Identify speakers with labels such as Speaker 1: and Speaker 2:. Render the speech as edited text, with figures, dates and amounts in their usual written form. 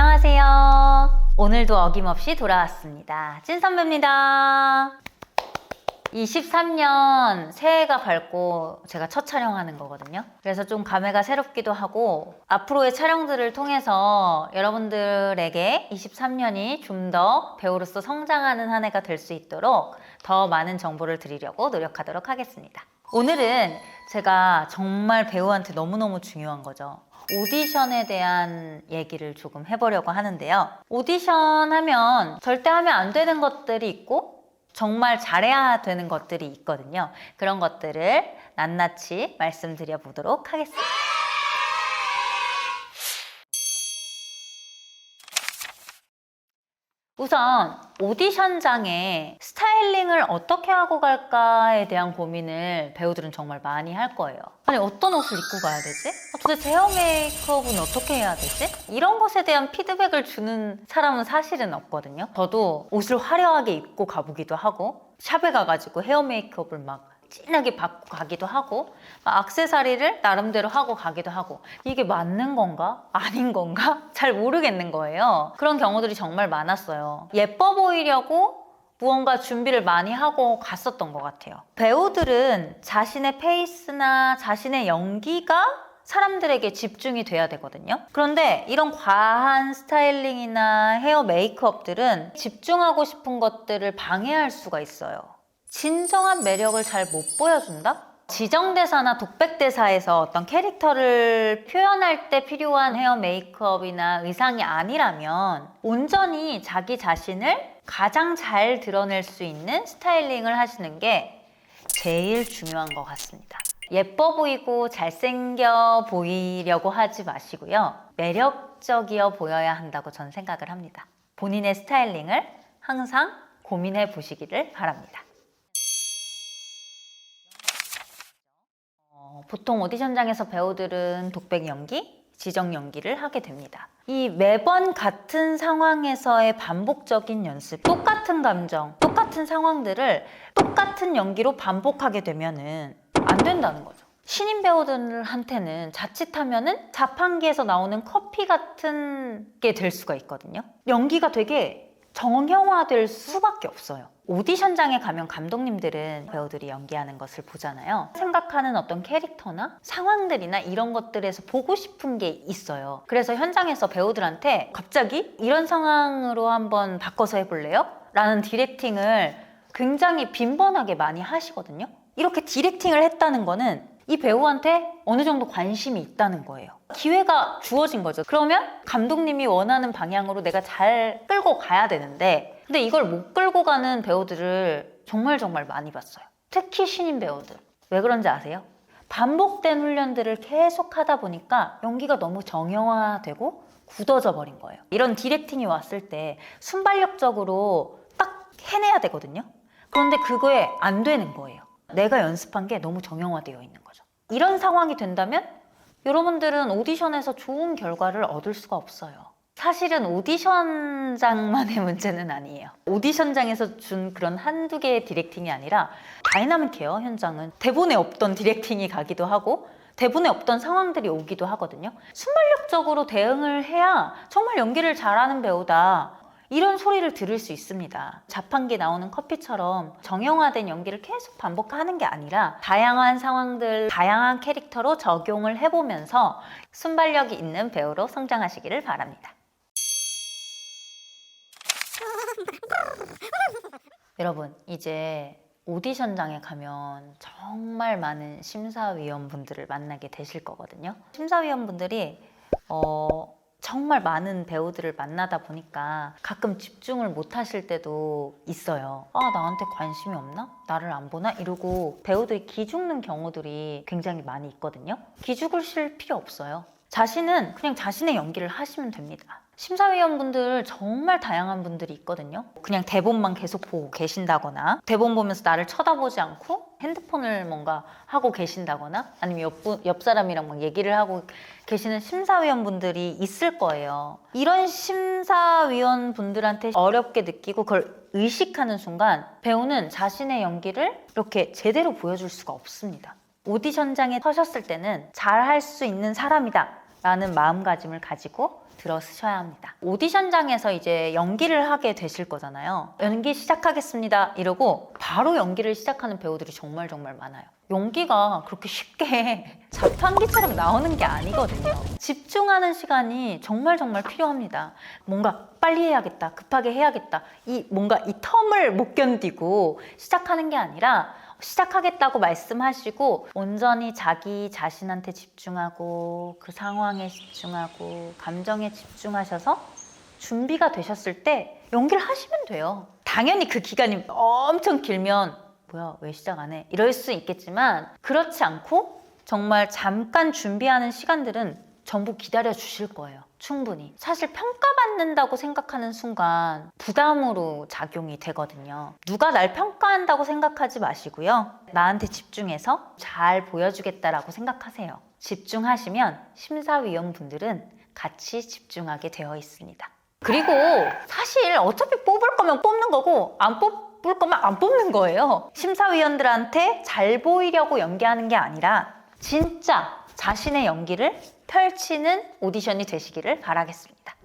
Speaker 1: 안녕하세요. 오늘도 어김없이 돌아왔습니다. 찐선배입니다. 23년 새해가 밝고 제가 첫 촬영하는 거거든요. 그래서 좀 감회가 새롭기도 하고 앞으로의 촬영들을 통해서 여러분들에게 23년이 좀 더 배우로서 성장하는 한 해가 될 수 있도록 더 많은 정보를 드리려고 노력하도록 하겠습니다. 오늘은 제가 정말 배우한테 너무너무 중요한 거죠. 오디션에 대한 얘기를 조금 해보려고 하는데요. 오디션 하면 절대 하면 안 되는 것들이 있고 정말 잘해야 되는 것들이 있거든요. 그런 것들을 낱낱이 말씀드려 보도록 하겠습니다. 우선 오디션장에 스타일링을 어떻게 하고 갈까에 대한 고민을 배우들은 정말 많이 할 거예요. 아니, 어떤 옷을 입고 가야 되지? 도대체 헤어 메이크업은 어떻게 해야 되지? 이런 것에 대한 피드백을 주는 사람은 사실은 없거든요. 저도 옷을 화려하게 입고 가보기도 하고 샵에 가가지고 헤어 메이크업을 막 진하게 받고 가기도 하고 액세서리를 나름대로 하고 가기도 하고 이게 맞는 건가? 아닌 건가? 잘 모르겠는 거예요. 그런 경우들이 정말 많았어요. 예뻐 보이려고 무언가 준비를 많이 하고 갔었던 것 같아요. 배우들은 자신의 페이스나 자신의 연기가 사람들에게 집중이 돼야 되거든요. 그런데 이런 과한 스타일링이나 헤어 메이크업들은 집중하고 싶은 것들을 방해할 수가 있어요. 진정한 매력을 잘 못 보여준다? 지정대사나 독백대사에서 어떤 캐릭터를 표현할 때 필요한 헤어 메이크업이나 의상이 아니라면 온전히 자기 자신을 가장 잘 드러낼 수 있는 스타일링을 하시는 게 제일 중요한 것 같습니다. 예뻐 보이고 잘생겨 보이려고 하지 마시고요. 매력적이어 보여야 한다고 전 생각을 합니다. 본인의 스타일링을 항상 고민해 보시기를 바랍니다. 보통 오디션장에서 배우들은 독백 연기, 지정 연기를 하게 됩니다. 이 매번 같은 상황에서의 반복적인 연습, 똑같은 감정, 똑같은 상황들을 똑같은 연기로 반복하게 되면은 안 된다는 거죠. 신인 배우들한테는 자칫하면은 자판기에서 나오는 커피 같은 게 될 수가 있거든요. 연기가 되게 정형화될 수밖에 없어요. 오디션장에 가면 감독님들은 배우들이 연기하는 것을 보잖아요. 생각하는 어떤 캐릭터나 상황들이나 이런 것들에서 보고 싶은 게 있어요. 그래서 현장에서 배우들한테 갑자기 이런 상황으로 한번 바꿔서 해볼래요? 라는 디렉팅을 굉장히 빈번하게 많이 하시거든요. 이렇게 디렉팅을 했다는 거는 이 배우한테 어느 정도 관심이 있다는 거예요. 기회가 주어진 거죠. 그러면 감독님이 원하는 방향으로 내가 잘 끌고 가야 되는데 근데 이걸 못 끌고 가는 배우들을 정말 많이 봤어요. 특히 신인 배우들. 왜 그런지 아세요? 반복된 훈련들을 계속 하다 보니까 연기가 너무 정형화되고 굳어져 버린 거예요. 이런 디렉팅이 왔을 때 순발력적으로 딱 해내야 되거든요. 그런데 그거에 안 되는 거예요. 내가 연습한 게 너무 정형화되어 있는 거죠. 이런 상황이 된다면 여러분들은 오디션에서 좋은 결과를 얻을 수가 없어요. 사실은 오디션장만의 문제는 아니에요. 오디션장에서 준 그런 한두 개의 디렉팅이 아니라 다이나믹해요, 현장은. 대본에 없던 디렉팅이 가기도 하고 대본에 없던 상황들이 오기도 하거든요. 순발력적으로 대응을 해야 정말 연기를 잘하는 배우다. 이런 소리를 들을 수 있습니다. 자판기 나오는 커피처럼 정형화된 연기를 계속 반복하는 게 아니라 다양한 상황들, 다양한 캐릭터로 적용을 해보면서 순발력이 있는 배우로 성장하시기를 바랍니다. 여러분, 이제 오디션장에 가면 정말 많은 심사위원분들을 만나게 되실 거거든요. 심사위원분들이 정말 많은 배우들을 만나다 보니까 가끔 집중을 못 하실 때도 있어요. 나한테 관심이 없나? 나를 안 보나? 이러고 배우들이 기죽는 경우들이 굉장히 많이 있거든요. 기죽으실 필요 없어요. 자신은 그냥 자신의 연기를 하시면 됩니다. 심사위원분들 정말 다양한 분들이 있거든요. 그냥 대본만 계속 보고 계신다거나 대본 보면서 나를 쳐다보지 않고 핸드폰을 뭔가 하고 계신다거나 아니면 옆 사람이랑 막 얘기를 하고 계시는 심사위원분들이 있을 거예요. 이런 심사위원분들한테 어렵게 느끼고 그걸 의식하는 순간 배우는 자신의 연기를 이렇게 제대로 보여줄 수가 없습니다. 오디션장에 서셨을 때는 잘할 수 있는 사람이다 라는 마음가짐을 가지고 들어서셔야 합니다. 오디션장에서 이제 연기를 하게 되실 거잖아요. 연기 시작하겠습니다 이러고 바로 연기를 시작하는 배우들이 정말 많아요. 연기가 그렇게 쉽게 자판기처럼 나오는 게 아니거든요. 집중하는 시간이 정말 필요합니다. 뭔가 빨리 해야겠다, 급하게 해야겠다, 뭔가 이 텀을 못 견디고 시작하는 게 아니라 시작하겠다고 말씀하시고 온전히 자기 자신한테 집중하고 그 상황에 집중하고 감정에 집중하셔서 준비가 되셨을 때 연기를 하시면 돼요. 당연히 그 기간이 엄청 길면 뭐야 왜 시작 안 해? 이럴 수 있겠지만 그렇지 않고 정말 잠깐 준비하는 시간들은 전부 기다려 주실 거예요. 충분히. 사실 평가받는다고 생각하는 순간 부담으로 작용이 되거든요. 누가 날 평가한다고 생각하지 마시고요. 나한테 집중해서 잘 보여주겠다라고 생각하세요. 집중하시면 심사위원분들은 같이 집중하게 되어 있습니다. 그리고 사실 어차피 뽑을 거면 뽑는 거고 안 뽑을 거면 안 뽑는 거예요. 심사위원들한테 잘 보이려고 연기하는 게 아니라 진짜 자신의 연기를 펼치는 오디션이 되시기를 바라겠습니다.